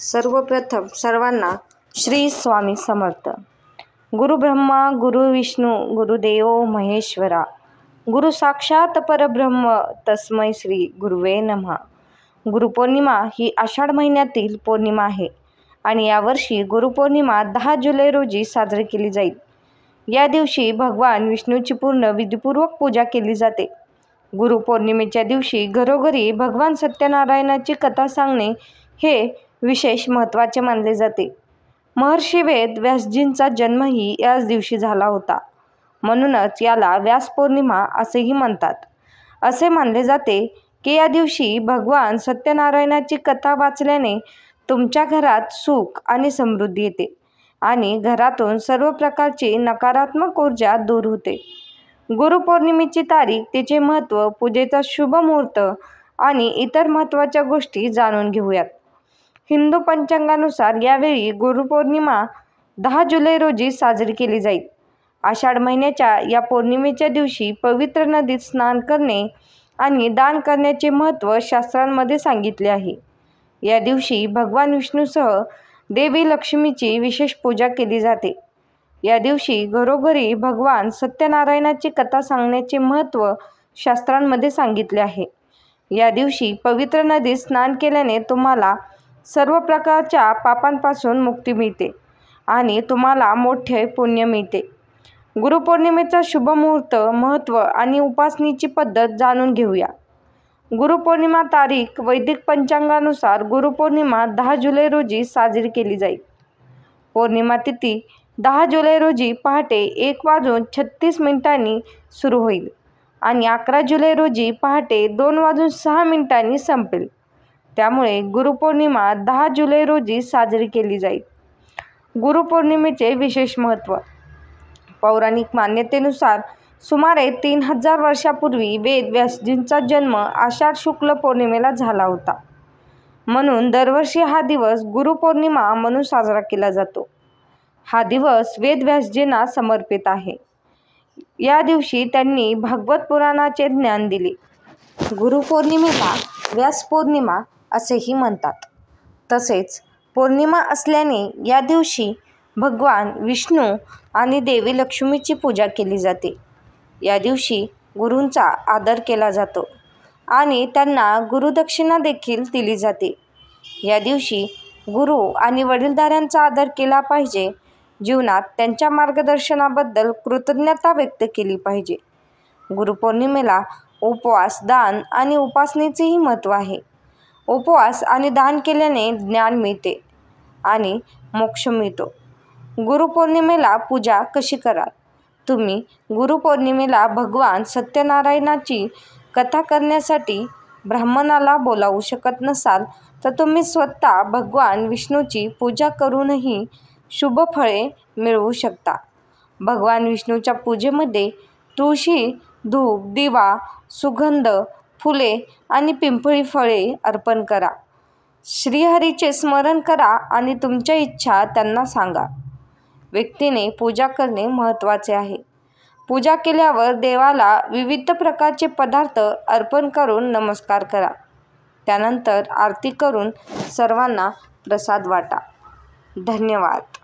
सर्वप्रथम सर्वांना श्री स्वामी समर्थ। गुरु ब्रह्मा गुरु विष्णू गुरुदेव महेश्वरा, गुरु साक्षात परब्रह्म तस्मै श्री गुरुवे नमः। गुरुपौर्णिमा ही आषाढ महिन्यातील पौर्णिमा आहे आणि यावर्षी गुरुपौर्णिमा 10 जुलै रोजी साजरी केली जाईल। या दिवशी भगवान विष्णूची पूर्ण विधीपूर्वक पूजा केली जाते। गुरुपौर्णिमेच्या दिवशी घरोघरी भगवान सत्यनारायणाची कथा सांगणे हे विशेष महत्त्वाचे मानले जाते। महर्षी वेद व्यासजींचा जन्मही याच दिवशी झाला होता, म्हणूनच याला व्यास पौर्णिमा असेही म्हणतात। असे मानले जाते की या दिवशी भगवान सत्यनारायणाची कथा वाचल्याने तुमच्या घरात सुख आणि समृद्धी येते आणि घरातून सर्व प्रकारची नकारात्मक ऊर्जा दूर होते। गुरुपौर्णिमेची तारीख, तिचे महत्त्व, पूजेचा शुभ मुहूर्त आणि इतर महत्त्वाच्या गोष्टी जाणून घेऊयात। हिंदू पंचांगानुसार यावेळी गुरुपौर्णिमा 10 जुलै रोजी साजरी केली जाईल। आषाढ महिन्याच्या या पौर्णिमेच्या दिवशी पवित्र नदीत स्नान करणे आणि दान करण्याचे महत्त्व शास्त्रांमध्ये सांगितले आहे। या दिवशी भगवान विष्णूसह देवी लक्ष्मीची विशेष पूजा केली जाते। या दिवशी घरोघरी भगवान सत्यनारायणाची कथा सांगण्याचे महत्त्व शास्त्रांमध्ये सांगितले आहे। या दिवशी पवित्र नदीत स्नान केल्याने तुम्हाला सर्व प्रकारच्या पापांपासून मुक्ती मिळते आणि तुम्हाला मोठे पुण्य मिळते। गुरुपौर्णिमेचा शुभ मुहूर्त, महत्त्व आणि उपासनेची पद्धत जाणून घेऊया। गुरुपौर्णिमा तारीख, वैदिक पंचांगानुसार गुरुपौर्णिमा 10 जुलै रोजी साजरी केली जाईल। पौर्णिमा तिथी 10 जुलै रोजी पहाटे 1:36 सुरू होईल आणि 11 जुलै रोजी पहाटे 2:06 संपेल। त्यामुळे गुरुपौर्णिमा 10 जुलै रोजी साजरी केली जाईल। गुरुपौर्णिमेचे विशेष महत्त्व, पौराणिक मान्यतेनुसार सुमारे 3000 वर्षापूर्वी वेद व्यासजींचा जन्म आषाढ शुक्ल पौर्णिमेला झाला होता, म्हणून दरवर्षी हा दिवस गुरुपौर्णिमा म्हणून साजरा केला जातो। हा दिवस वेद व्यासजींना समर्पित आहे। या दिवशी त्यांनी भागवत पुराणाचे ज्ञान दिले। गुरुपौर्णिमेला व्यास पौर्णिमा असेही म्हणतात। तसेच पौर्णिमा असल्याने या दिवशी भगवान विष्णू आणि देवी लक्ष्मीची पूजा केली जाते। या दिवशी गुरूंचा आदर केला जातो आणि त्यांना गुरुदक्षिणा देखील दिली जाते। या दिवशी गुरु आणि वडीलधाऱ्यांचा आदर केला पाहिजे। जीवनात त्यांच्या मार्गदर्शनाबद्दल कृतज्ञता व्यक्त केली पाहिजे। गुरुपौर्णिमेला उपवास, दान आणि उपासनेचेही महत्त्व आहे। उपवास आणि दान केल्याने ज्ञान मिळते आणि मोक्ष मिळतो। गुरुपौर्णिमेला पूजा कशी कराल? तुम्ही गुरुपौर्णिमेला भगवान सत्यनारायणाची कथा करण्यासाठी ब्राह्मणाला बोलावू शकत नसाल तर तुम्ही स्वतः भगवान विष्णूची पूजा करूनही शुभ फळे मिळवू शकता। भगवान विष्णूच्या पूजेमध्ये तुळशी, धूप, दिवा, सुगंध, फुले आणि पिंपळी फळे अर्पण करा। श्रीहरीचे स्मरण करा आणि तुमच्या इच्छा त्यांना सांगा। व्यक्तीने पूजा करणे महत्त्वाचे आहे। पूजा केल्यावर देवाला विविध प्रकारचे पदार्थ अर्पण करून नमस्कार करा। त्यानंतर आरती करून सर्वांना प्रसाद वाटा। धन्यवाद।